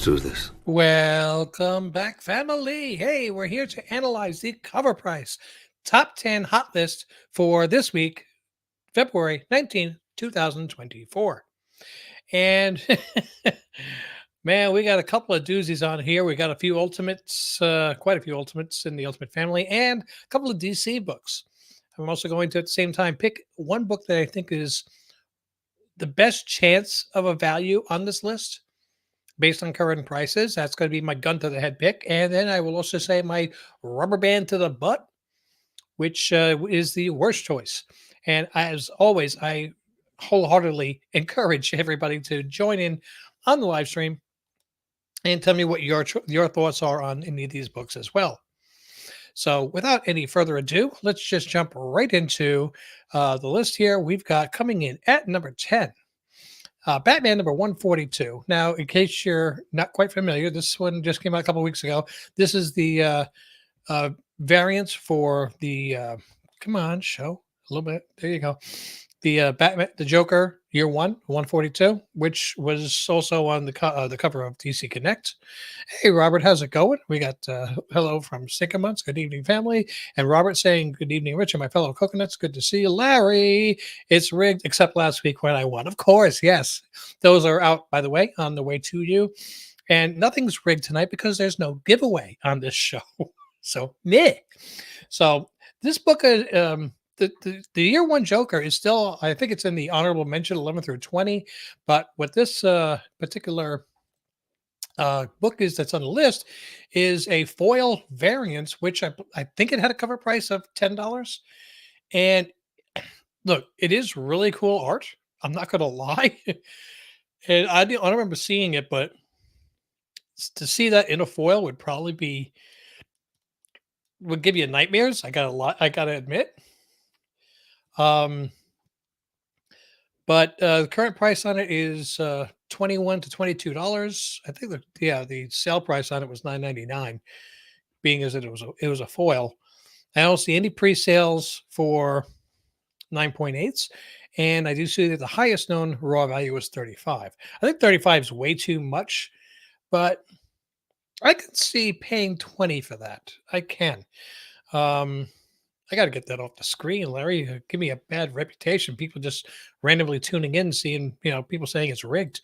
Let's do this. Welcome back, family. Hey, we're here to analyze the cover price top 10 hot list for this week, February 19th, 2024. And man, we got a couple of doozies on here. We got a few ultimates, quite a few ultimates in the Ultimate family, and a couple of DC books. I'm also going to at the same time pick one book that I think is the best chance of a value on this list based on current prices. That's going to be my gun to the head pick. And then I will also say my rubber band to the butt, which is the worst choice. And as always, I wholeheartedly encourage everybody to join in on the live stream and tell me what your thoughts are on any of these books as well. So without any further ado, let's just jump right into the list here. We've got coming in at number 10. Batman number 142. Now, in case you're not quite familiar, this one just came out a couple weeks ago. This is the variants for the come on, show a little bit. There you go. The Batman, the Joker, Year One, 142, which was also on the cover of DC Connect. Hey, Robert, how's it going? We got hello from Months. Good evening, family. And Robert saying, "Good evening, Rich, and my fellow coconuts. Good to see you, Larry. It's rigged, except last week when I won. Of course, yes. Those are out, by the way, on the way to you. And nothing's rigged tonight because there's no giveaway on this show. So, meh. So, this book, the Year One Joker is still, I think it's in the honorable mention 11 through 20. But what this particular book is that's on the list is a foil variant, which I think it had a cover price of $10. And look, it is really cool art. I'm not going to lie. And I don't remember seeing it, but to see that in a foil would give you nightmares. I got to admit. But the current price on it is $21 to $22. I think the sale price on it was $9.99, being as it was a foil. I don't see any pre-sales for 9.8s, and I do see that the highest known raw value was 35. I think 35 is way too much, but I can see paying 20 for that. I can. I got to get that off the screen, Larry. Give me a bad reputation. People just randomly tuning in, seeing people saying it's rigged.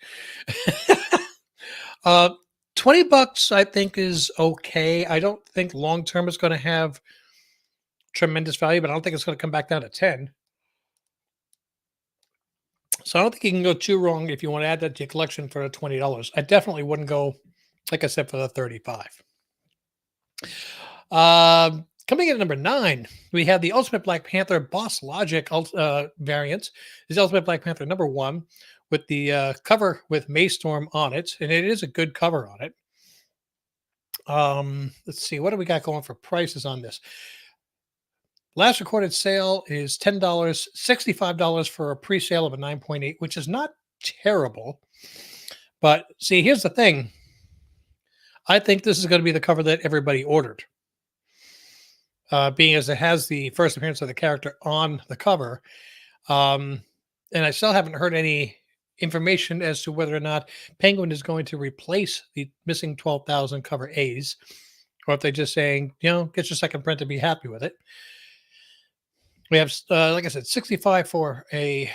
uh, $20, I think, is okay. I don't think long term it's going to have tremendous value, but I don't think it's going to come back down to 10. So I don't think you can go too wrong if you want to add that to your collection for $20. I definitely wouldn't go, like I said, for the 35. Coming in at number 9, we have the Ultimate Black Panther Boss Logic variant. This is Ultimate Black Panther number 1 with the cover with Maystorm on it, and it is a good cover on it. Let's see, what do we got going for prices on this? Last recorded sale is $10, $65 for a pre-sale of a 9.8, which is not terrible. But see, here's the thing. I think this is going to be the cover that everybody ordered. Being as it has the first appearance of the character on the cover. And I still haven't heard any information as to whether or not Penguin is going to replace the missing 12,000 cover A's, or if they're just saying, get your second print and be happy with it. We have, like I said, 65 for a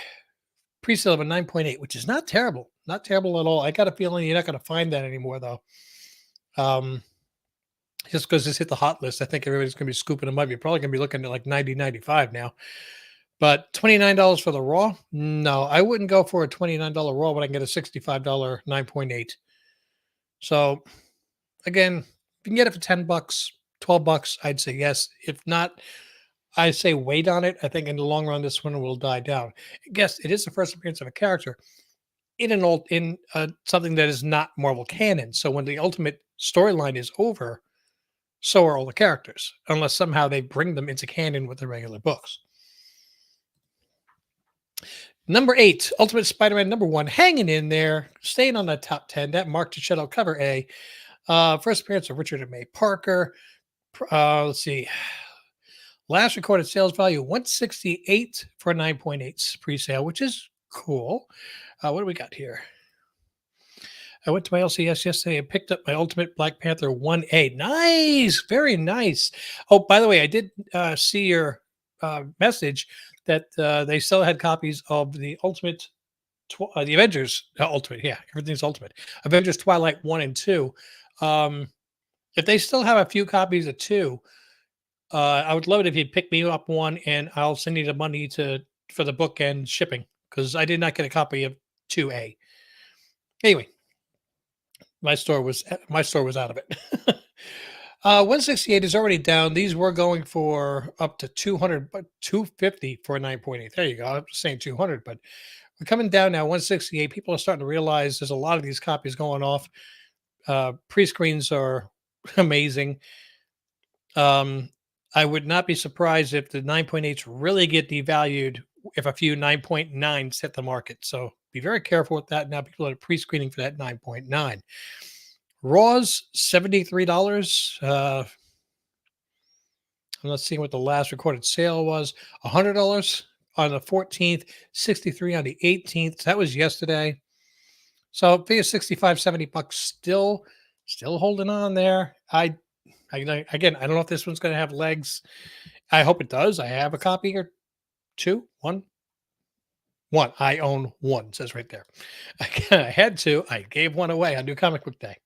pre-sale of a 9.8, which is not terrible. Not terrible at all. I got a feeling you're not going to find that anymore, though. Just because this hit the hot list, I think everybody's going to be scooping them up. You're probably going to be looking at like 90, 95 now. But $29 for the raw? No, I wouldn't go for a $29 raw when I can get a $65 9.8. So, again, if you can get it for $10, $12, I'd say yes. If not, I say wait on it. I think in the long run, this one will die down. Yes, it is the first appearance of a character in something that is not Marvel canon. So when the Ultimate storyline is over, so are all the characters, unless somehow they bring them into canon with the regular books. Number 8, Ultimate Spider-Man number 1, hanging in there, staying on the top 10. That Mark Tichetto cover A. First appearance of Richard and May Parker. Let's see. Last recorded sales value, $168 for 9.8 pre-sale, which is cool. What do we got here? I went to my LCS yesterday and picked up my Ultimate Black Panther 1A. Nice, very nice. Oh, by the way, I did see your message that they still had copies of the Ultimate, the Avengers Ultimate. Yeah, everything's Ultimate. Avengers Twilight 1 and 2. Um, if they still have a few copies of 2, I would love it if you'd pick me up one, and I'll send you the money to for the book and shipping because I did not get a copy of 2A. Anyway, my store was out of it. 168 is already down. These were going for up to 200, but 250 for a 9.8. There you go. I'm saying 200, but we're coming down now. 168. People are starting to realize there's a lot of these copies going off. Pre-screens are amazing. I would not be surprised if the 9.8s really get devalued if a few 9.9s hit the market. So be very careful with that. Now people are pre-screening for that 9.9. Raw's $73. I'm not seeing what the last recorded sale was. $100 on the 14th, 63 on the 18th. That was yesterday. So figure 65, $70 still holding on there. Again, I don't know if this one's going to have legs. I hope it does. I have a copy or two. One. I own one. It says right there. I had two. I gave one away on New Comic Book Day.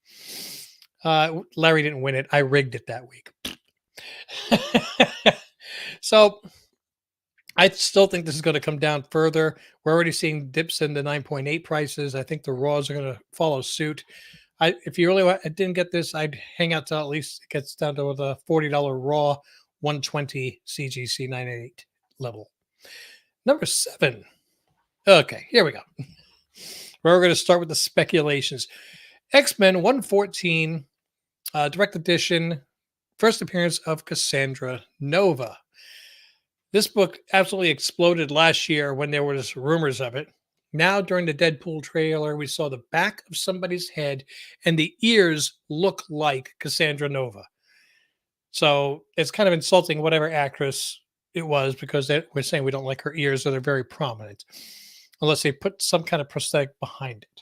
Larry didn't win it. I rigged it that week. So I still think this is going to come down further. We're already seeing dips in the 9.8 prices. I think the raws are going to follow suit. If you really didn't get this, I'd hang out till at least it gets down to the $40 raw 120 CGC 98 level. Number 7. Okay, here we go. We're going to start with the speculations. X-Men 114, direct edition, first appearance of Cassandra Nova. This book absolutely exploded last year when there was rumors of it. Now, during the Deadpool trailer, we saw the back of somebody's head and the ears look like Cassandra Nova. So it's kind of insulting whatever actress it was because we're saying we don't like her ears or they're very prominent unless they put some kind of prosthetic behind it.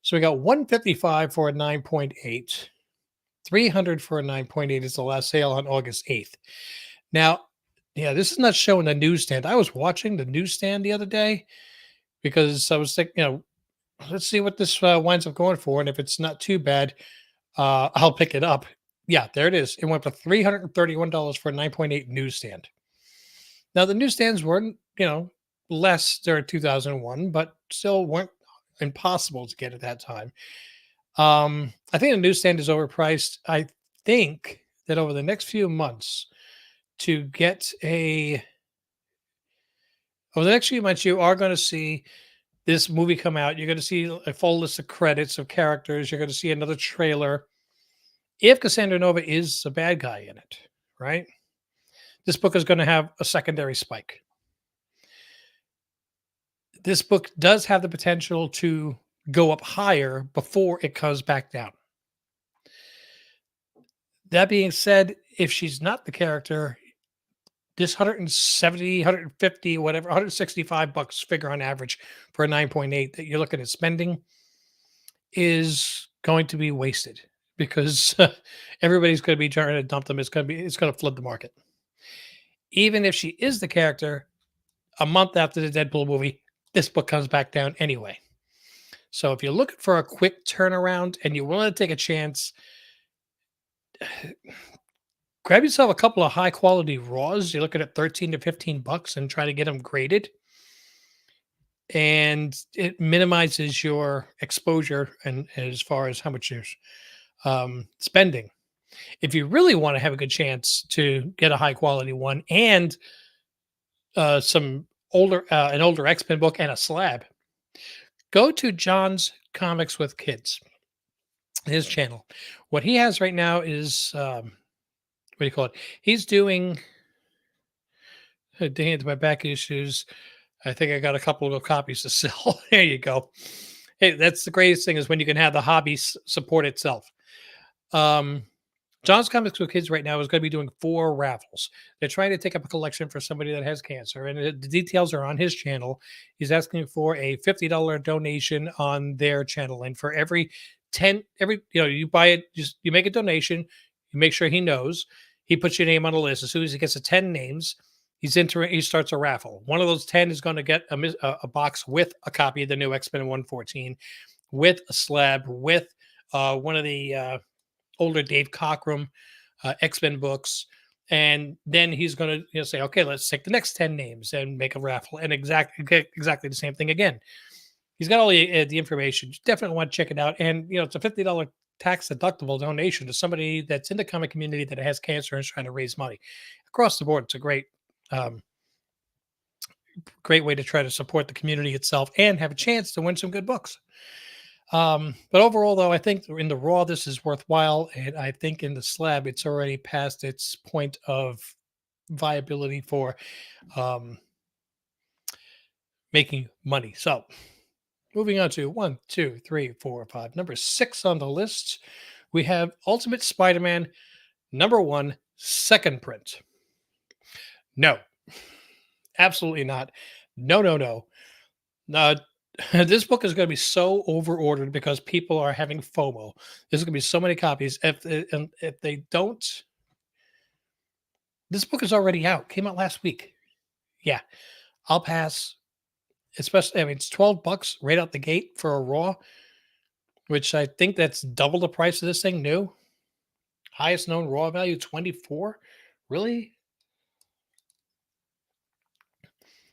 So we got 155 for a 9.8. 300 for a 9.8 is the last sale on August 8th. Now, yeah, this is not showing the newsstand. I was watching the newsstand the other day because I was thinking, let's see what this winds up going for. And if it's not too bad, I'll pick it up. Yeah, there it is. It went for $331 for a 9.8 newsstand. Now, the newsstands weren't, less during 2001, but still weren't impossible to get at that time. I think the newsstand is overpriced. I think that over the next few months, over the next few months, you are going to see this movie come out. You're going to see a full list of credits of characters. You're going to see another trailer. If Cassandra Nova is a bad guy in it, right? This book is going to have a secondary spike. This book does have the potential to go up higher before it comes back down. That being said, if she's not the character, this 170, 150, whatever, $165 figure on average for a 9.8 that you're looking at spending is going to be wasted because everybody's going to be trying to dump them. It's going to flood the market. Even if she is the character, a month after the Deadpool movie, this book comes back down anyway. So if you're looking for a quick turnaround and you're willing to take a chance, grab yourself a couple of high quality raws. You're looking at 13 to $15 and try to get them graded. And it minimizes your exposure and as far as how much you're spending. If you really want to have a good chance to get a high quality one and an older X-Men book and a slab, go to John's Comics with Kids, his channel. What he has right now is what do you call it? He's doing dang it, my back issues. I think I got a couple of copies to sell. There you go. Hey, that's the greatest thing is when you can have the hobby support itself. John's Comics with Kids right now is going to be doing 4 raffles. They're trying to take up a collection for somebody that has cancer, and the details are on his channel. He's asking for a $50 donation on their channel, and for every 10 every, you buy it, just you make a donation, you make sure he knows. He puts your name on the list. As soon as he gets to 10 names, he starts a raffle. One of those 10 is going to get a box with a copy of the new X-Men 114, with a slab, with one of the older Dave Cockrum X-Men books. And then he's going to say, okay, let's take the next 10 names and make a raffle. And exactly the same thing again. He's got all the information. You definitely want to check it out. And, it's a $50 tax deductible donation to somebody that's in the comic community that has cancer and is trying to raise money. Across the board, it's a um, great way to try to support the community itself and have a chance to win some good books. But overall, though, I think in the raw, this is worthwhile. And I think in the slab, it's already past its point of viability for making money. So moving on to 1, 2, 3, 4, 5. Number 6 on the list, we have Ultimate Spider-Man #1 second print. No, absolutely not. No, no, no. This book is going to be so over-ordered because people are having FOMO. There's going to be so many copies. If they don't, this book is already out. Came out last week. Yeah, I'll pass. Especially, I mean, it's $12 right out the gate for a raw, which I think that's double the price of this thing new. Highest known raw value, 24. Really?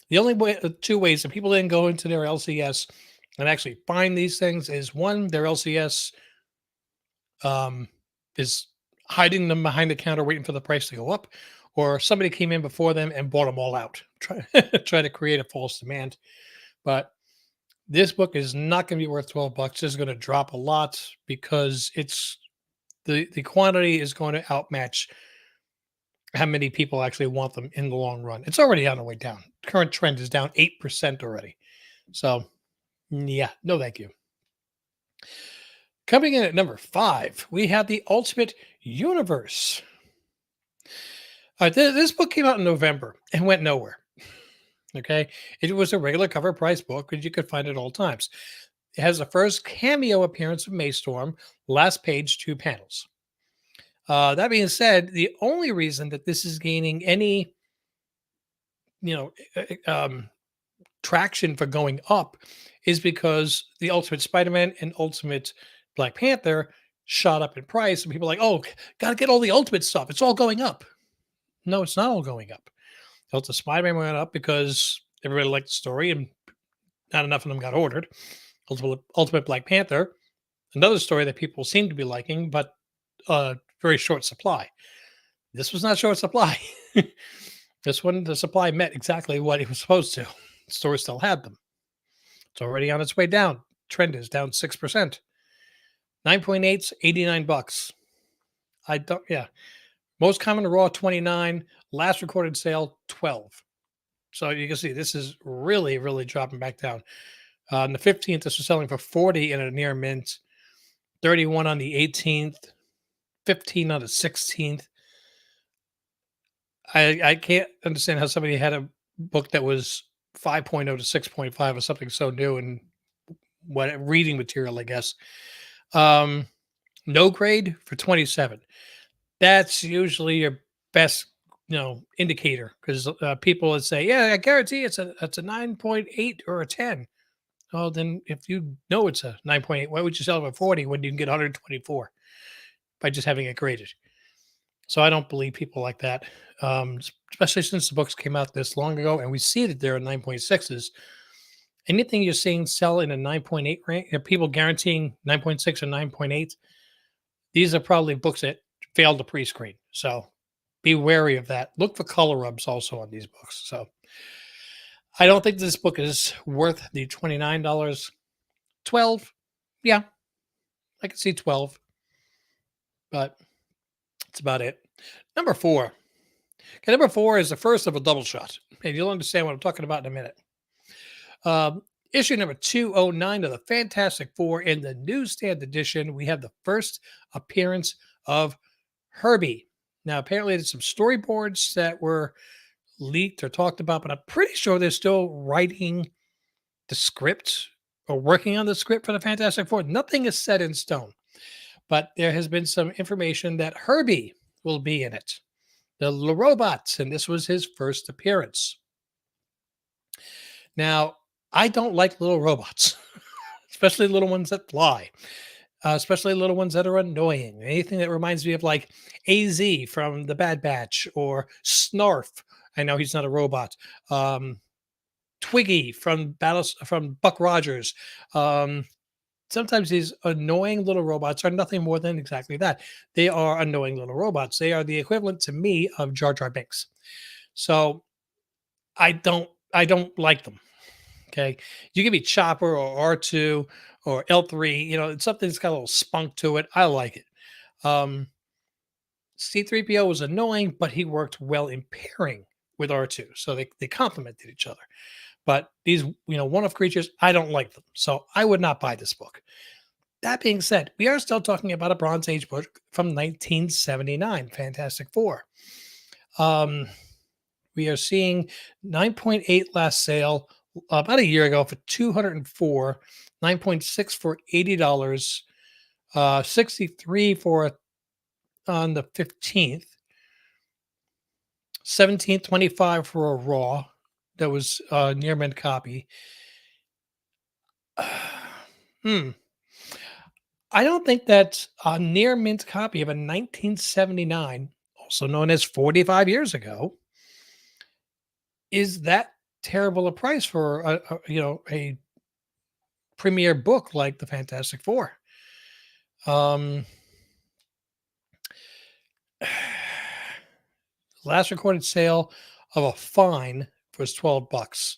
The only way, two ways that people didn't go into their LCS and actually find these things is, one, their LCS is hiding them behind the counter waiting for the price to go up, or somebody came in before them and bought them all out, try to create a false demand. But this book is not going to be worth $12. It's going to drop a lot because it's the quantity is going to outmatch how many people actually want them in the long run. It's already on the way down. Current trend is down 8% already. So, yeah, no thank you. Coming in at number 5, we have the Ultimate Universe. This book came out in November and went nowhere. Okay, it was a regular cover price book, and you could find it at all times. It has the first cameo appearance of Maystorm, last page, 2 panels. That being said, the only reason that this is gaining any, traction for going up is because the Ultimate Spider-Man and Ultimate Black Panther shot up in price, and people are like, oh, gotta get all the Ultimate stuff. It's all going up. No, it's not all going up. Ultimate Spider-Man went up because everybody liked the story and not enough of them got ordered. Ultimate Black Panther, another story that people seem to be liking, but very short supply. This was not short supply. This one, the supply met exactly what it was supposed to. The store still had them. It's already on its way down. Trend is down 6%. 9.8's $89. Most common raw 29, last recorded sale 12. So you can see this is really, really dropping back down. On the 15th, this was selling for 40 in a near mint, 31 on the 18th, 15 on the 16th. I can't understand how somebody had a book that was 5.0 to 6.5 or something so new and what reading material, I guess. No grade for 27. That's usually your best, indicator, because people would say, yeah, I guarantee it's a 9.8 or a 10. Oh, then if you know it's a 9.8, why would you sell it for 40 when you can get 124 by just having it graded? So I don't believe people like that, especially since the books came out this long ago, and we see that there are 9.6s. Anything you're seeing sell in a 9.8 range, people guaranteeing 9.6 or 9.8, these are probably books that failed to pre-screen. So be wary of that. Look for color rubs also on these books. So I don't think this book is worth the $29. 12, yeah, I can see 12, but that's about it. Number 4. Okay, number 4 is the first of a double shot, and you'll understand what I'm talking about in a minute. Issue number 209 of the Fantastic Four in the newsstand edition. We have the first appearance of Herbie. Now, apparently, there's some storyboards that were leaked or talked about, but I'm pretty sure they're still writing the script are working on the script for the Fantastic Four. Nothing is set in stone, but there has been some information that Herbie will be in it. The little robots, and this was his first appearance. Now, I don't like little robots, especially little ones that fly, especially little ones that are annoying. Anything that reminds me of like AZ from the Bad Batch or Snarf. I know he's not a robot. Twiggy from Buck Rogers. Um, Sometimes these annoying little robots are nothing more than exactly that. They are annoying little robots. They are the equivalent to me of Jar Jar Binks. So I don't like them. Okay. You give me Chopper or R2 or L3, it's something that's got a little spunk to it. I like it. Um, C3PO was annoying, but he worked well in pairing with R2. So they complemented each other. But these, one-off creatures, I don't like them. So I would not buy this book. That being said, we are still talking about a Bronze Age book from 1979, Fantastic Four. We are seeing 9.8 last sale about a year ago for 204, 9.6 for $80, 63 for on the 15th, 17th, 25 for a raw that was near mint copy. Hmm. I don't think that a near mint copy of a 1979, also known as 45 years ago, is that terrible a price for a premier book like the Fantastic Four. Um, last recorded sale of a fine was $12.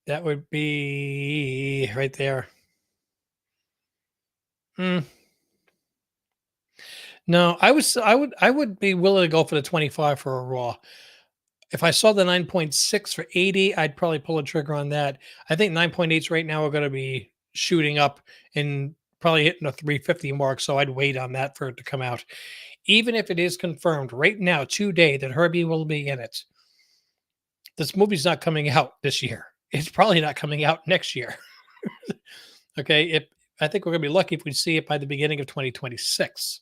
That would be right there. Hmm. No, I would be willing to go for the 25 for a raw. If I saw the 9.6 for 80, I'd probably pull a trigger on that. I think 9.8s right now are going to be shooting up and probably hitting a 350 mark. So I'd wait on that for it to come out. Even if it is confirmed right now, today, that Herbie will be in it, this movie's not coming out this year. It's probably not coming out next year. Okay. I think we're going to be lucky if we see it by the beginning of 2026.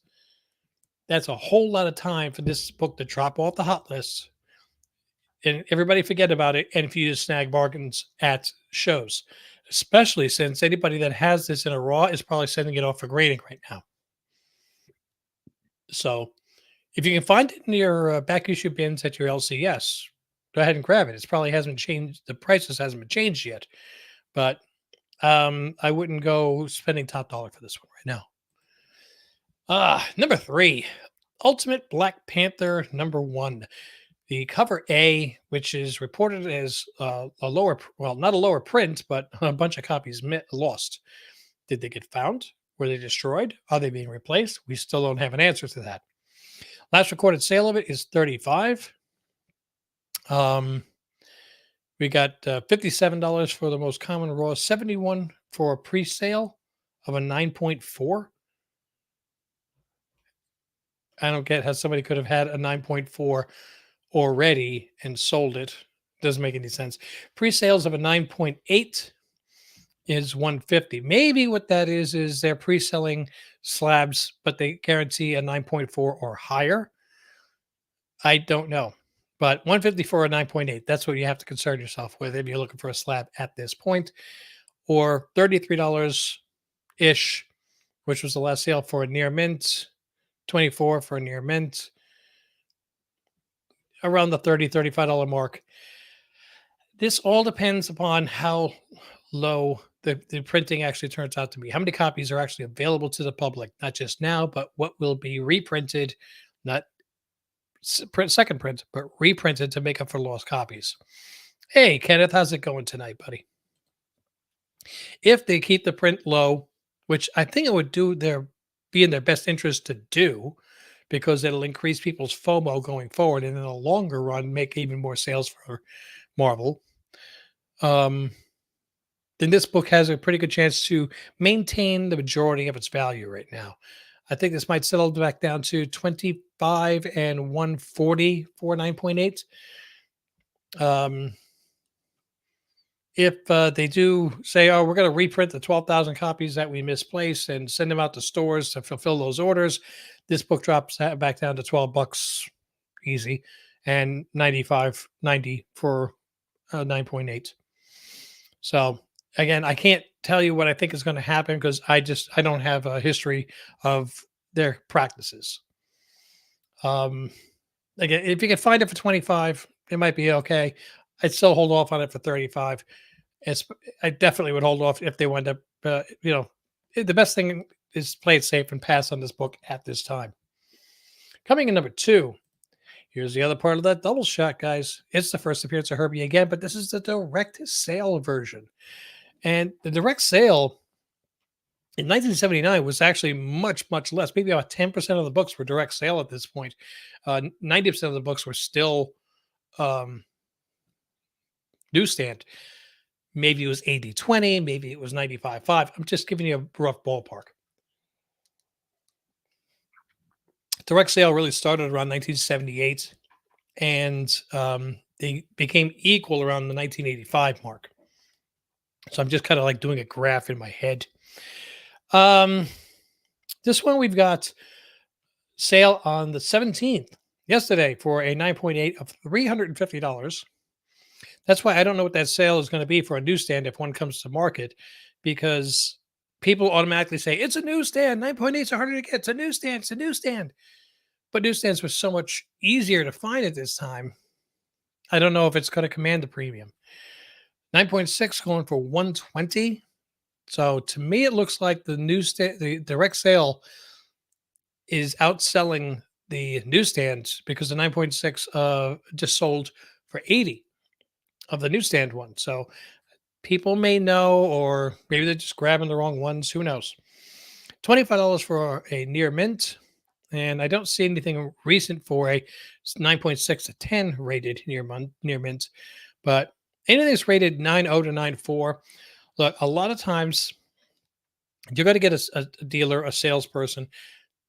That's a whole lot of time for this book to drop off the hot list and everybody forget about it. And if you just snag bargains at shows, especially since anybody that has this in a raw is probably sending it off for grading right now. So if you can find it in your back issue bins at your LCS, go ahead and grab it. It's probably hasn't changed. The prices hasn't been changed yet, but I wouldn't go spending top dollar for this one right now. Number 3, Ultimate Black Panther #1. The cover A, which is reported as a lower, well, not a lower print, but a bunch of copies lost. Did they get found? Were they destroyed? Are they being replaced? We still don't have an answer to that. Last recorded sale of it is 35. We got $57 for the most common raw, 71 for a pre-sale of a 9.4. I don't get how somebody could have had a 9.4 already and sold it. Doesn't make any sense. Pre-sales of a 9.8 is 150. Maybe what that is they're pre-selling slabs, but they guarantee a 9.4 or higher. I don't know. But 150 for a 9.8, that's what you have to concern yourself with if you're looking for a slab at this point. Or $33 ish, which was the last sale for a near mint, 24 for a near mint, around the $35 mark. This all depends upon how low the printing actually turns out to be. How many copies are actually available to the public, not just now, but what will be reprinted, not second print, but reprinted to make up for lost copies. Hey, Kenneth, how's it going tonight, buddy? If they keep the print low, which I think it would be in their best interest to do, because it'll increase people's FOMO going forward, and in the longer run, make even more sales for Marvel. Then this book has a pretty good chance to maintain the majority of its value right now. I think this might settle back down to 25 and 140 for 9.8. If they do say, "Oh, we're going to reprint the 12,000 copies that we misplaced and send them out to stores to fulfill those orders," this book drops back down to $12 easy, and 95.90 for 9.8. So again, I can't tell you what I think is going to happen because I don't have a history of their practices. Um, Again, if you can find it for 25, it might be okay. I'd still hold off on it for 35. It's I definitely would hold off if they wind up. The best thing is play it safe and pass on this book at this time. Coming in number two, here's the other part of that double shot, guys. It's the first appearance of Herbie again, but this is the direct sale version. And the direct sale in 1979 was actually much, much less. Maybe about 10% of the books were direct sale at this point. 90% of the books were still um, newsstand. Maybe it was 80/20, maybe it was 95/5. I'm just giving you a rough ballpark. Direct sale really started around 1978, and they became equal around the 1985 mark. So I'm just kind of like doing a graph in my head. Um, this one we've got sale on the 17th, yesterday, for a 9.8 of $350. That's why I don't know what that sale is going to be for a newsstand if one comes to market, because people automatically say it's a newsstand. 9.8 are harder to get. It's a newsstand. It's a newsstand. But newsstands were so much easier to find at this time. I don't know if it's going to command the premium. 9.6 going for 120. So to me, it looks like the direct sale is outselling the newsstands, because the 9.6 just sold for 80 of the newsstand one. So people may know, or maybe they're just grabbing the wrong ones. Who knows? $25 for a near mint. And I don't see anything recent for a 9.6 to 10 rated near mint, but anything that's rated 9.0 to 9.4. Look, a lot of times you're going to get a dealer, a salesperson.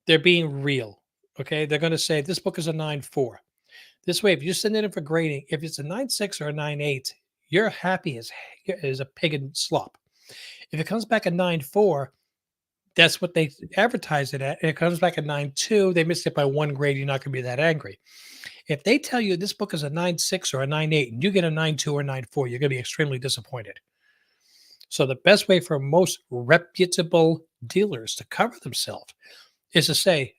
They're being real. Okay. They're going to say this book is a 9.4. This way, if you send it in for grading, if it's a 9.6 or a 9.8, you're happy as a pig in slop. If it comes back a 9.4, that's what they advertise it at. And it comes back a 9.2, they missed it by one grade. You're not going to be that angry. If they tell you this book is a 9.6 or a 9.8 and you get a 9.2 or 9.4, you're going to be extremely disappointed. So the best way for most reputable dealers to cover themselves is to say,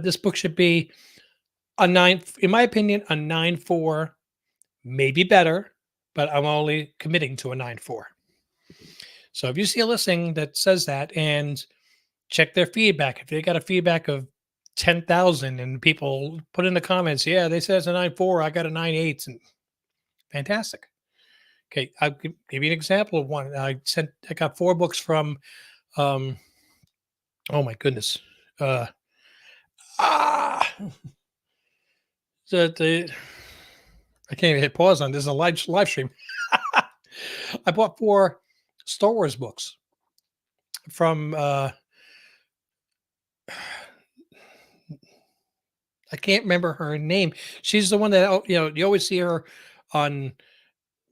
this book should be a 9, in my opinion, a 9.4, maybe better, but I'm only committing to a 9.4. So if you see a listing that says that, and check their feedback. If they got a feedback of 10,000 and people put in the comments, yeah, they said it's a 9.4, I got a 9.8, and fantastic. Okay, I'll give you an example of one. I got 4 books from, um, oh my goodness, uh, ah, the I can't even hit pause on this. Is a live stream. I bought 4 Star Wars books from I can't remember her name. She's the one that, you always see her on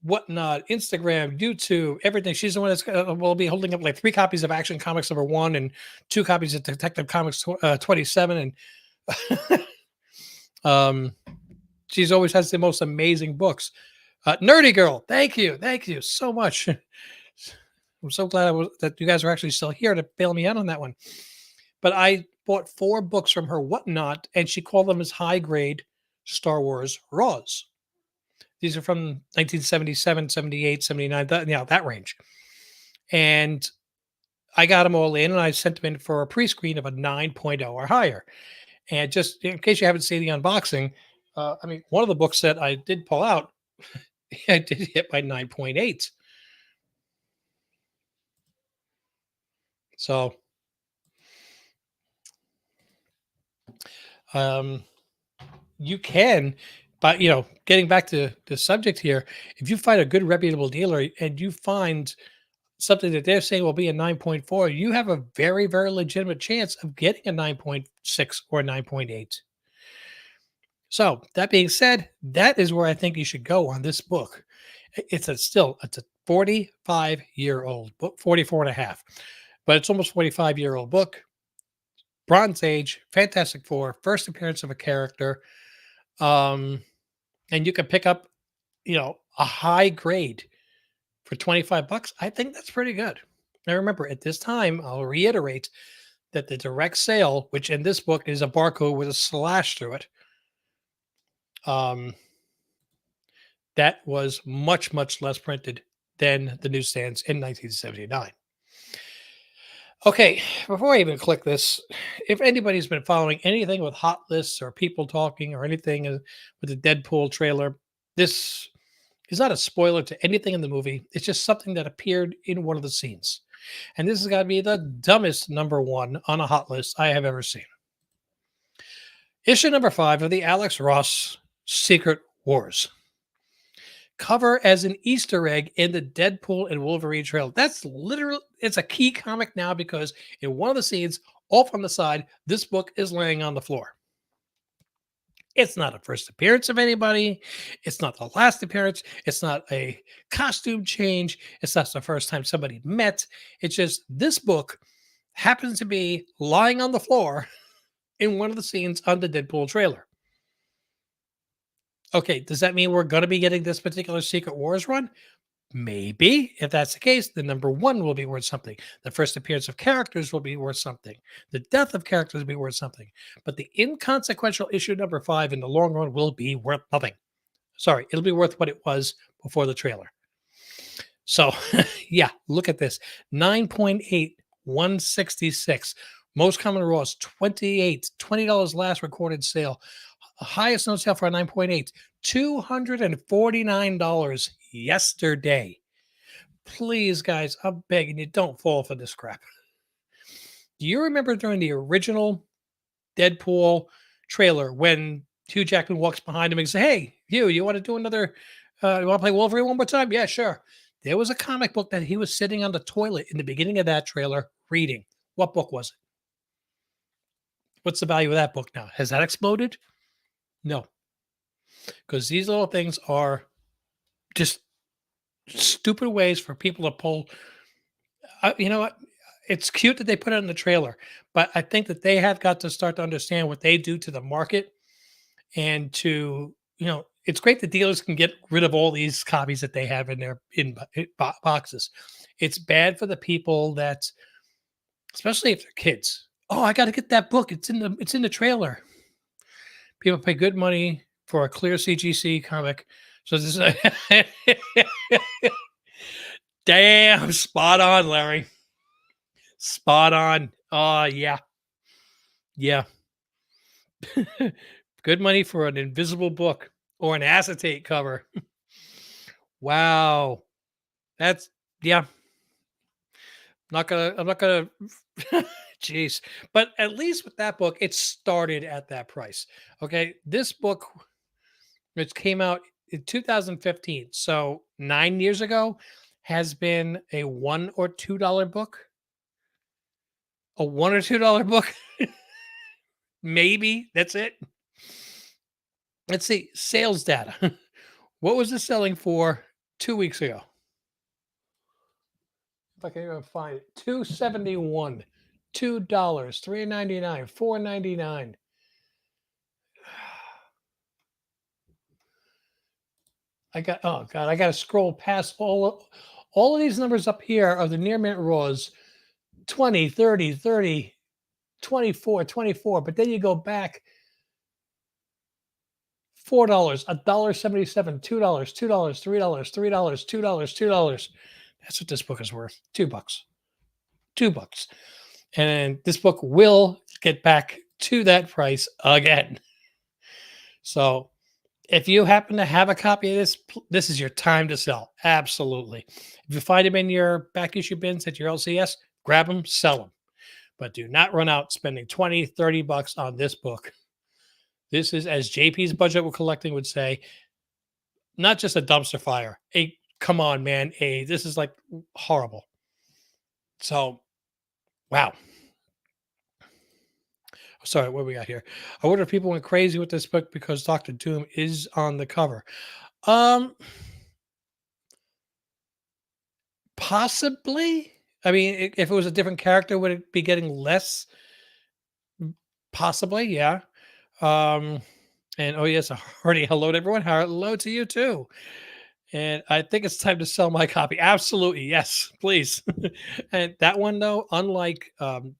whatnot, Instagram, YouTube, everything. She's the one that's will be holding up like 3 copies of Action Comics #1 and 2 copies of Detective Comics 27, and um, she's always has the most amazing books. Nerdy Girl, thank you so much. I'm so glad that you guys are actually still here to bail me out on that one. But I bought 4 books from her whatnot, and she called them as high grade Star Wars Raws. These are from 1977, 78, 79, that range. And I got them all in, and I sent them in for a pre-screen of a 9.0 or higher. And just in case you haven't seen the unboxing, one of the books that I did pull out, I did hit by 9.8. So, you can, but getting back to the subject here, if you find a good reputable dealer and you find something that they're saying will be a 9.4, you have a very, very legitimate chance of getting a 9.6 or 9.8. So that being said, that is where I think you should go on this book. It's a 45-year-old book, 44 and a half, but it's almost 45-year-old book. Bronze Age, Fantastic Four, first appearance of a character. Um, and you can pick up, a high grade for 25 bucks. I think that's pretty good. Now remember, at this time, I'll reiterate that the direct sale, which in this book is a barcode with a slash through it, um, that was much, much less printed than the newsstands in 1979. Okay, before I even click this, if anybody's been following anything with hot lists or people talking or anything with the Deadpool trailer, this is not a spoiler to anything in the movie. It's just something that appeared in one of the scenes. And this has got to be the dumbest number one on a hot list I have ever seen. Issue number 5 of the Alex Ross Secret Wars. Cover as an Easter egg in the Deadpool and Wolverine trailer. That's literally, it's a key comic now because in one of the scenes, off on the side, this book is laying on the floor. It's not a first appearance of anybody. It's not the last appearance. It's not a costume change. It's not the first time somebody met. It's just this book happens to be lying on the floor in one of the scenes on the Deadpool trailer. Okay, does that mean we're going to be getting this particular Secret Wars run? Maybe. If that's the case, the number one will be worth something. The first appearance of characters will be worth something. The death of characters will be worth something. But the inconsequential issue number 5 in the long run will be worth nothing. Sorry, it'll be worth what it was before the trailer. So, yeah, look at this. 9.8, 166. Most common Raws, 28. $20 last recorded sale. Highest no sale for a 9.8, $249 yesterday. Please, guys, I'm begging you, don't fall for this crap. Do you remember during the original Deadpool trailer when Hugh Jackman walks behind him and says, "Hey, you want to do another, you want to play Wolverine one more time?" Yeah, sure. There was a comic book that he was sitting on the toilet in the beginning of that trailer reading. What book was it? What's the value of that book now? Has that exploded? No, because these little things are just stupid ways for people to pull. You know what? It's cute that they put it in the trailer, but I think that they have got to start to understand what they do to the market and to, it's great that dealers can get rid of all these copies that they have in their boxes. It's bad for the people that, especially if they're kids. Oh, I got to get that book. It's in the trailer. People pay good money for a clear CGC comic. So this is damn spot on, Larry. Spot on. Oh, yeah. Yeah. Good money for an invisible book or an acetate cover. Wow. That's, yeah. I'm not gonna jeez. But at least with that book, it started at that price. Okay. This book, which came out in 2015, so 9 years ago, has been a $1 or $2 book. A $1 or $2 book. Maybe that's it. Let's see sales data. What was it selling for 2 weeks ago? If I can even find it, 271, $2, $3.99, $4.99. I got to scroll past all of these numbers up here are the near mint raws 20, 30, 30, 24, 24. But then you go back $4, $1.77, $2, $2, $3, $3, $2, $2. That's what this book is worth. $2. $2. And this book will get back to that price again. So if you happen to have a copy of this, this is your time to sell. Absolutely. If you find them in your back issue bins at your LCS, grab them, sell them. But do not run out spending 20, 30 bucks on this book. This is, as JP's budget with collecting would say, not just a dumpster fire. Come on, man. This is like horrible. So, wow. Sorry, what we got here? I wonder if people went crazy with this book because Doctor Doom is on the cover. Um, Possibly. I mean, if it was a different character, would it be getting less? Possibly, yeah. Um, and oh yes, already hello to everyone. Hello to you too. And I think it's time to sell my copy. Absolutely, yes, please. And that one though, unlike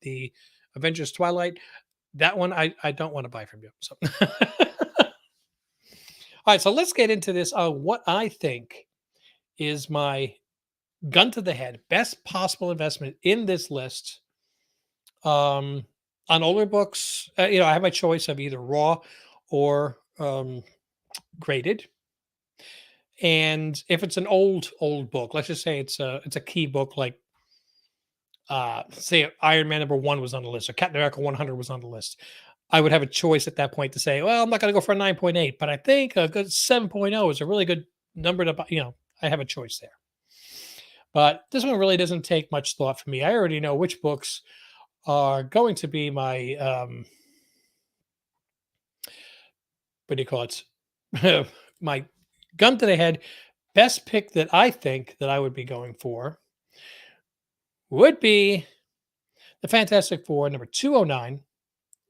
the Avengers Twilight, that one I don't want to buy from you. So, all right, so let's get into this. What I think is my gun to the head, best possible investment in this list. Um, on older books, I have my choice of either raw or graded. And if it's an old book, let's just say it's a key book like say Iron Man #1 was on the list or Captain America 100 was on the list. I would have a choice at that point to say, well, I'm not going to go for a 9.8, but I think a good 7.0 is a really good number to buy. I have a choice there. But this one really doesn't take much thought for me. I already know which books are going to be my what do you call it? My gun to the head best pick that I think that I would be going for would be the Fantastic Four number 209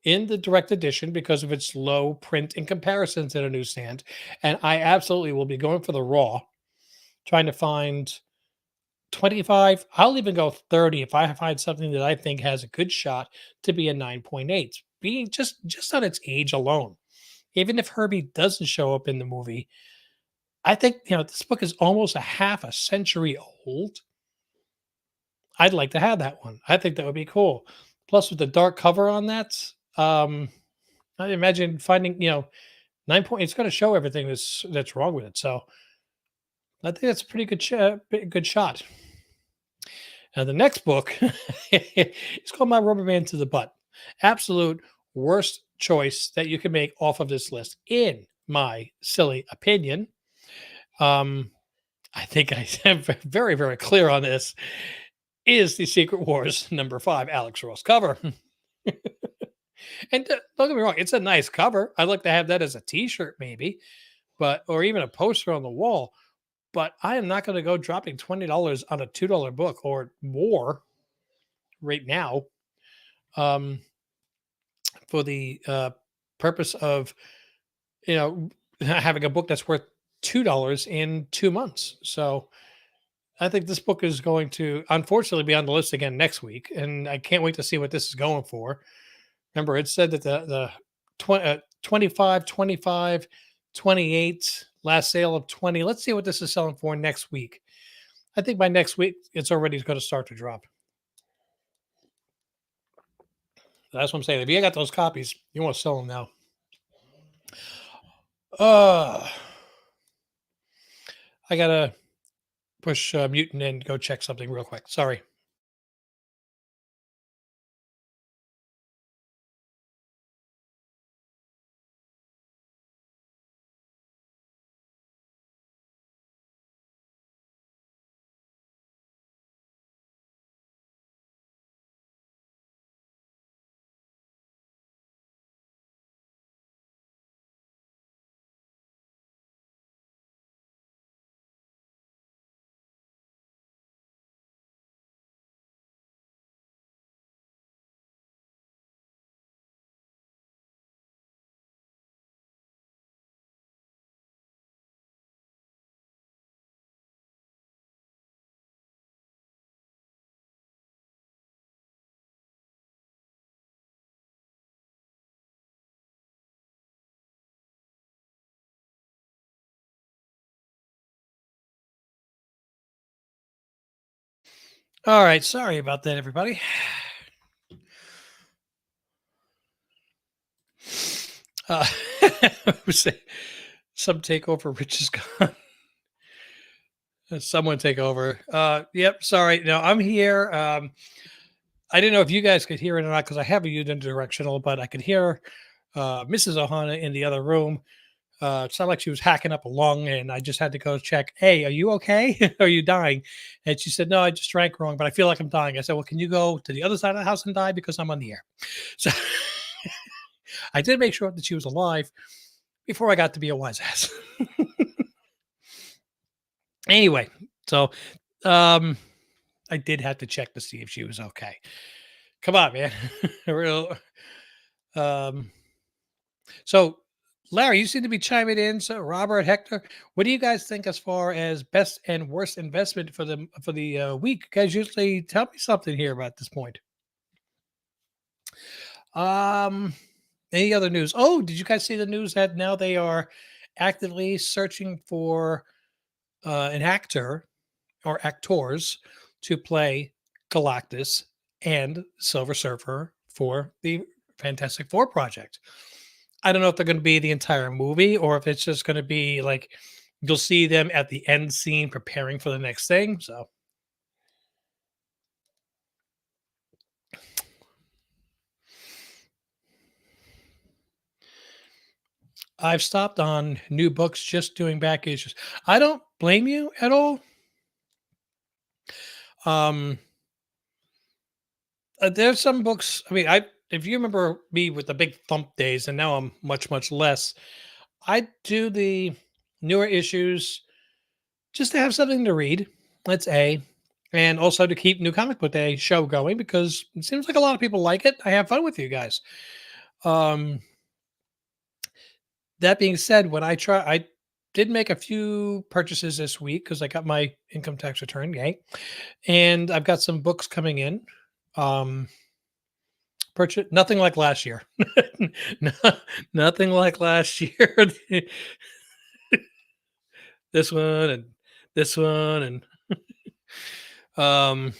in the direct edition because of its low print in comparison to the newsstand. And I absolutely will be going for the raw, trying to find 25. I'll even go 30 if I find something that I think has a good shot to be a 9.8, being just on its age alone. Even if Herbie doesn't show up in the movie, I think this book is almost a half a century old. I'd like to have that one. I think that would be cool. Plus, with the dark cover on that, I imagine finding 9 point. It's going to show everything that's wrong with it. So I think that's a pretty good shot. Now the next book it's called My Rubber Man to the Butt. Absolute worst choice that you can make off of this list, in my silly opinion. I think I am very, very clear on this. Is the Secret Wars #5 Alex Ross cover? And don't get me wrong, it's a nice cover. I'd like to have that as a T-shirt, maybe, or even a poster on the wall. But I am not going to go dropping $20 on a $2 book or more right now, um, for the purpose of having a book that's worth $2 in 2 months. So I think this book is going to unfortunately be on the list again next week, and I can't wait to see what this is going for. Remember, it said that the 25, 25, 28, last sale of 20. Let's see what this is selling for next week. I think by next week, it's already going to start to drop. That's what I'm saying. If you got those copies, you want to sell them now. I got to push mute and go check something real quick. Sorry. All right. Sorry about that, everybody. Uh, some takeover. Rich is gone. Someone take over. Yep. Sorry. No, I'm here. I didn't know if you guys could hear it or not because I have a unidirectional, but I could hear Mrs. Ohana in the other room. It sounded like she was hacking up a lung, and I just had to go check. Hey, are you okay? Are you dying? And she said, no, I just drank wrong, but I feel like I'm dying. I said, well, can you go to the other side of the house and die because I'm on the air? So I did make sure that she was alive before I got to be a wise ass. Anyway, so I did have to check to see if she was okay. Come on, man. Real. Um, so, Larry, you seem to be chiming in. So, Robert, Hector, what do you guys think as far as best and worst investment for the week? You guys usually tell me something here about this point. Um, any other news? Oh, did you guys see the news that now they are actively searching for an actor or actors to play Galactus and Silver Surfer for the Fantastic Four project? I don't know if they're going to be the entire movie or if it's just going to be like you'll see them at the end scene preparing for the next thing. So I've stopped on new books, just doing back issues. I don't blame you at all. Um, there's some books. I mean, I if you remember me with the big thump days, and now I'm much less. I do the newer issues just to have something to read. That's A. And also to keep New Comic Book Day show going because it seems like a lot of people like it. I have fun with you guys. Um, that being said, I did make a few purchases this week because I got my income tax return, yay, and I've got some books coming in. Um, purchase nothing like last year. No, nothing like last year. This one and this one and um,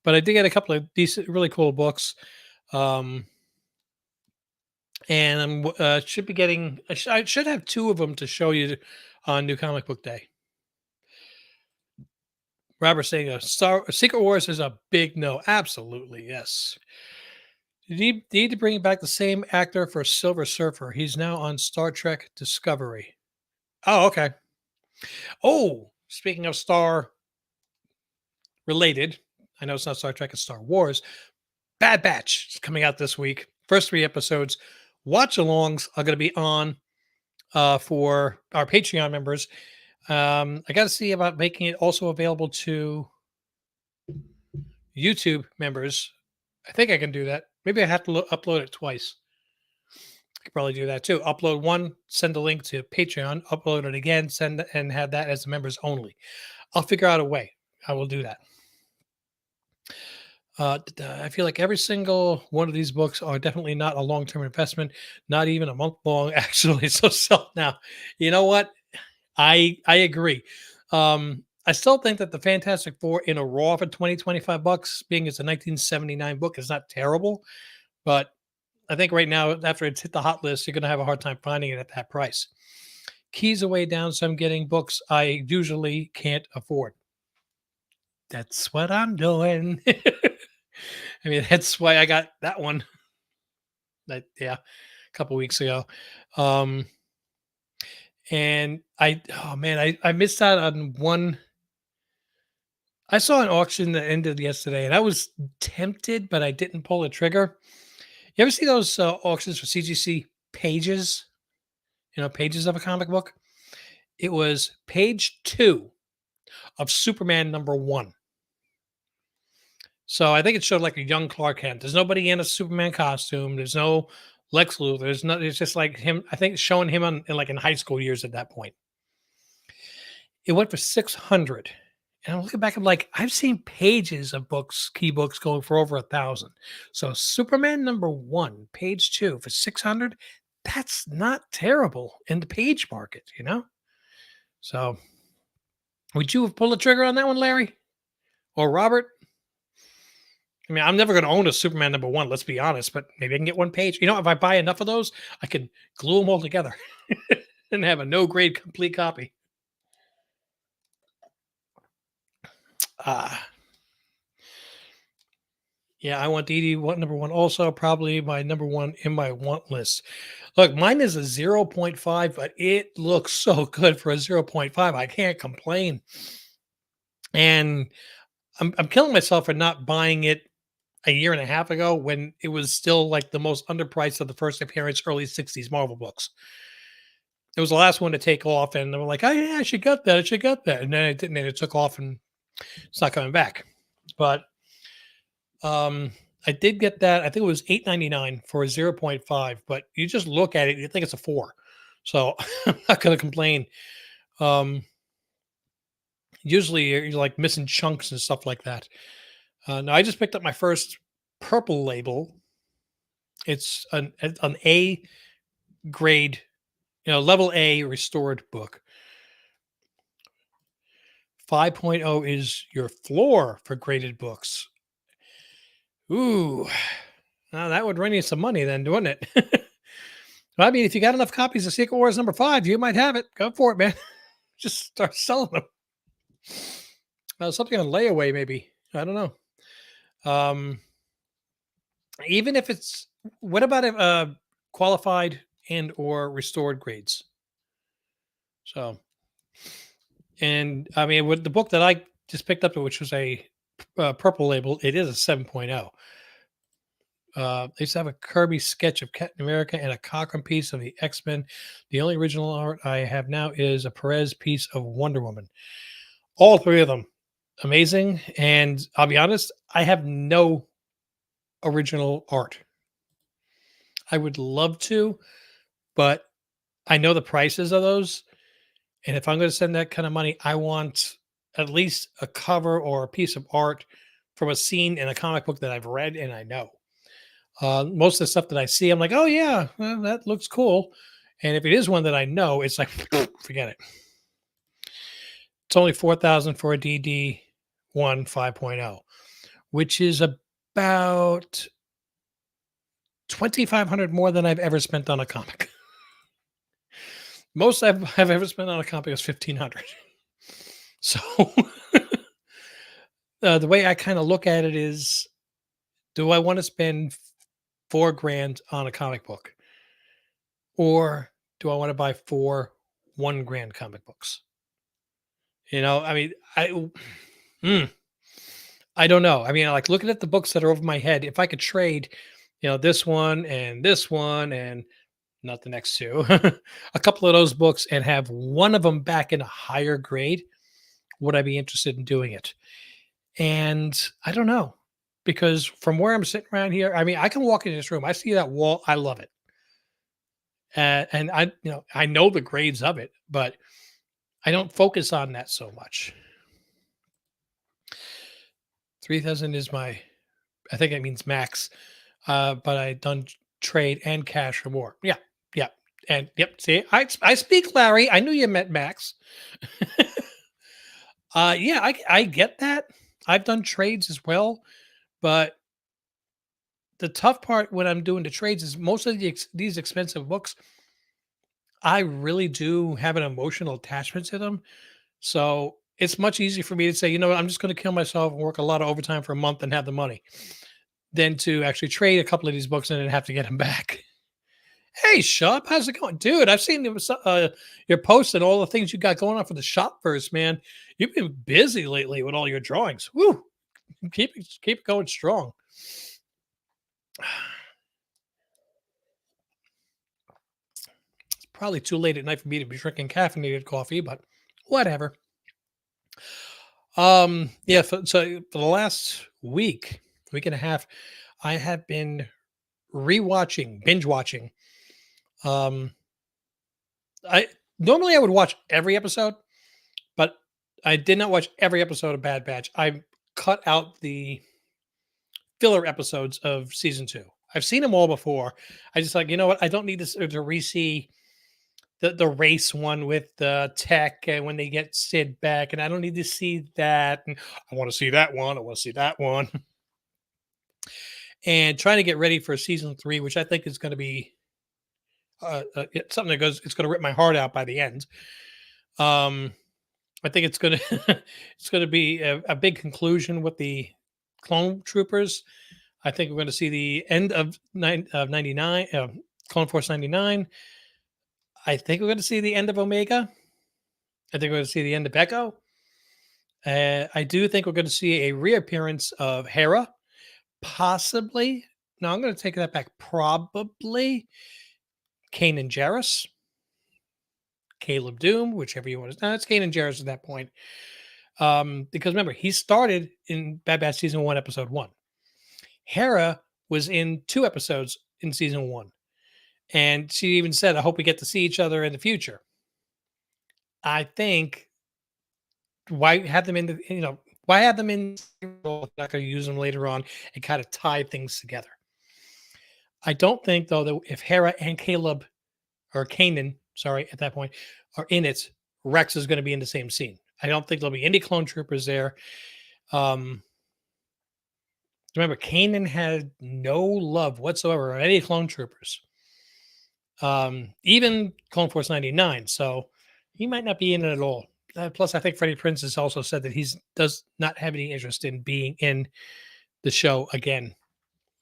but I did get a couple of decent, really cool books. Um, and should be getting. I should have two of them to show you on New Comic Book Day. Robert saying Secret Wars is a big no. Absolutely, yes. You need to bring back the same actor for Silver Surfer. He's now on Star Trek Discovery. Oh, okay. Oh, speaking of Star related, I know it's not Star Trek, it's Star Wars. Bad Batch is coming out this week. First three episodes. Watch alongs are going to be on for our Patreon members. I got to see about making it also available to YouTube members. I think I can do that. Maybe I have to upload it twice. I could probably do that too. Upload one, send a link to Patreon, upload it again, send and have that as members only. I'll figure out a way. I will do that. I feel like every single one of these books are definitely not a long-term investment, not even a month long, actually. So sell now. You know what? I agree. I still think that the Fantastic Four in a raw for 20-25 bucks, being it's a 1979 book, is not terrible. But I think right now, after it's hit the hot list, you're going to have a hard time finding it at that price. Keys are way down, so I'm getting books I usually can't afford. That's what I'm doing. I mean, that's why I got that one. A couple weeks ago. Um, and oh man, I missed out on one. I saw an auction that ended yesterday, and I was tempted, but I didn't pull the trigger. You ever see those auctions for CGC pages? Pages of a comic book. It was page 2 of Superman #1. So I think it showed like a young Clark Kent. There's nobody in a Superman costume. There's no Lex Luthor. There's no. It's just like him. I think it's showing him in high school years at that point. It went for 600. And I'm looking back, I'm like, I've seen pages of books, key books going for over 1,000. So Superman #1, page 2 for 600. That's not terrible in the page market. So would you have pulled the trigger on that one, Larry or Robert? I mean, I'm never going to own a Superman #1. Let's be honest, but maybe I can get one page. If I buy enough of those, I can glue them all together and have a no grade complete copy. Ah, yeah, I want DD #1 also, probably my #1 in my want list. Look, mine is a 0.5, but it looks so good for a 0.5. I can't complain. And I'm killing myself for not buying it a year and a half ago when it was still like the most underpriced of the first appearance early 60s Marvel books. It was the last one to take off, and they were like, "Oh yeah, I should get that. I should get that." And then it didn't, and it took off. And It's not coming back. But um, I did get that. I think it was $8.99 for a 0.5. But you just look at it, you think it's a 4. So I'm not going to complain. Um, Usually you're like missing chunks and stuff like that. Now I just picked up my first purple label. It's an A grade, level A restored book. 5.0 is your floor for graded books. Ooh, now that would run you some money then, wouldn't it? I mean, if you got enough copies of Secret Wars #5, you might have it. Go for it, man. Just start selling them. Something on layaway, maybe. I don't know. Even if it's, what about if qualified and or restored grades? So, and I mean, with the book that I just picked up, which was a purple label, it is a 7.0. They used to have a Kirby sketch of Captain America and a Cochran piece of the X-Men. The only original art I have now is a Perez piece of Wonder Woman. All three of them amazing. And I'll be honest, I have no original art. I would love to, but I know the prices of those. And if I'm going to spend that kind of money, I want at least a cover or a piece of art from a scene in a comic book that I've read and I know. Most of the stuff that I see, I'm like, oh yeah, well, that looks cool. And if it is one that I know, it's like, forget it. It's only 4,000 for a DD1 5.0, which is about 2,500 more than I've ever spent on a comic. Most I've ever spent on a comic is 1,500. So the way I kind of look at it is, do I want to spend 4 grand on a comic book, or do I want to buy 4 1 grand comic books? I mean, mm, I don't know. I mean, like looking at the books that are over my head, if I could trade, this one and not the next two, a couple of those books and have one of them back in a higher grade, would I be interested in doing it? And I don't know, because from where I'm sitting around here, I mean, I can walk into this room, I see that wall, I love it. And I know the grades of it, but I don't focus on that so much. 3,000 is my, I think it means max. But I done trade and cash for more. Yeah, yeah, and yep. See, I speak, Larry. I knew you meant max. Yeah, I get that. I've done trades as well, but the tough part when I'm doing the trades is most of these expensive books, I really do have an emotional attachment to them. So it's much easier for me to say, you know what, I'm just going to kill myself and work a lot of overtime for a month and have the money than to actually trade a couple of these books and then have to get them back. Hey, shop, how's it going, dude? I've seen your posts and all the things you got going on for the shop first, man. You've been busy lately with all your drawings. Woo! Keep going strong. It's probably too late at night for me to be drinking caffeinated coffee, but whatever. Yeah. So for the last week and a half, I have been binge watching. Um, I normally I would watch every episode, but I did not watch every episode of Bad Batch. I cut out the filler episodes of season 2. I've seen them all before. I just like, you know what? I don't need to re-see the race one with the tech and when they get Sid back, and I don't need to see that. And I want to see that one. I want to see that one. And trying to get ready for season 3, which I think is going to be something that goes. It's going to rip my heart out by the end. Um, I think it's gonna it's gonna be a big conclusion with the clone troopers. I think we're going to see the end of 99, Clone Force 99. I think we're going to see the end of Omega. I think we're going to see the end of Echo. I do think we're going to see a reappearance of Hera, possibly. No, I'm going to take that back. Probably Kanan Jarrus, Caleb Doom, whichever you want to. No, it's Kanan Jarrus at that point. Because remember, he started in Bad Batch season one, episode one. Hera was in 2 episodes in season one, and she even said, "I hope we get to see each other in the future." I think why have them in the why have them in not going to use them later on and kind of tie things together. I don't think though that if Hera and Caleb or Kanan, sorry, at that point, are in it, Rex is going to be in the same scene. I don't think there'll be any clone troopers there. Um, Remember, Kanan had no love whatsoever of any clone troopers, even Clone Force 99. So he might not be in it at all. Plus, I think Freddie Prinze has also said that he does not have any interest in being in the show again.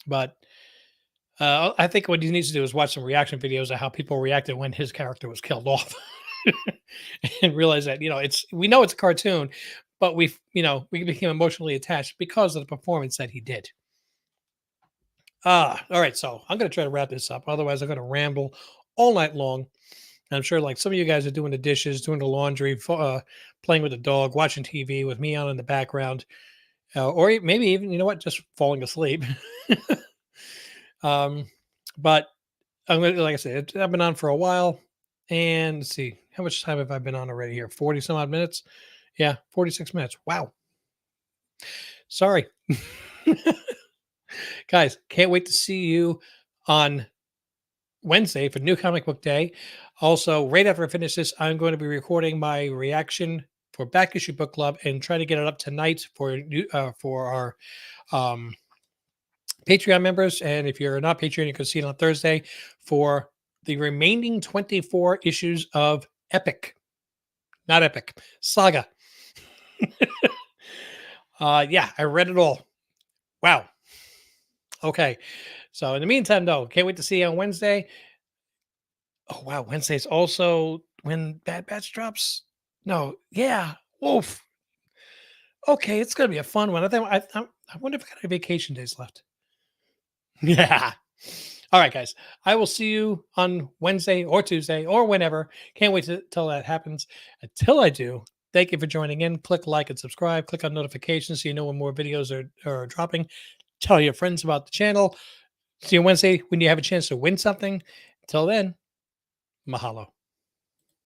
But I think what he needs to do is watch some reaction videos of how people reacted when his character was killed off, and realize that we know it's a cartoon, but we became emotionally attached because of the performance that he did. All right. So I'm going to try to wrap this up. Otherwise, I'm going to ramble all night long. And I'm sure, like some of you guys are doing the dishes, doing the laundry, playing with the dog, watching TV with me on in the background, or maybe even just falling asleep. um, but I'm going to, like I said, I've been on for a while, and let's see how much time have I been on already here? 40 some odd minutes. Yeah, 46 minutes. Wow. Sorry. Guys, can't wait to see you on Wednesday for New Comic Book Day. Also, right after I finish this, I'm going to be recording my reaction for Back Issue Book Club and try to get it up tonight for our Patreon members. And if you're not Patreon, you can see it on Thursday for the remaining 24 issues of Epic, not Epic, Saga. Yeah, I read it all. Wow. Okay. So in the meantime, though, can't wait to see you on Wednesday. Oh wow, Wednesday's also when Bad Batch drops. No, yeah, Wolf. Okay, it's gonna be a fun one. I wonder if I got any vacation days left. Yeah. All right, guys. I will see you on Wednesday or Tuesday or whenever. Can't wait till that happens. Until I do, thank you for joining in. Click like and subscribe. Click on notifications so you know when more videos are dropping. Tell your friends about the channel. See you Wednesday when you have a chance to win something. Until then, mahalo.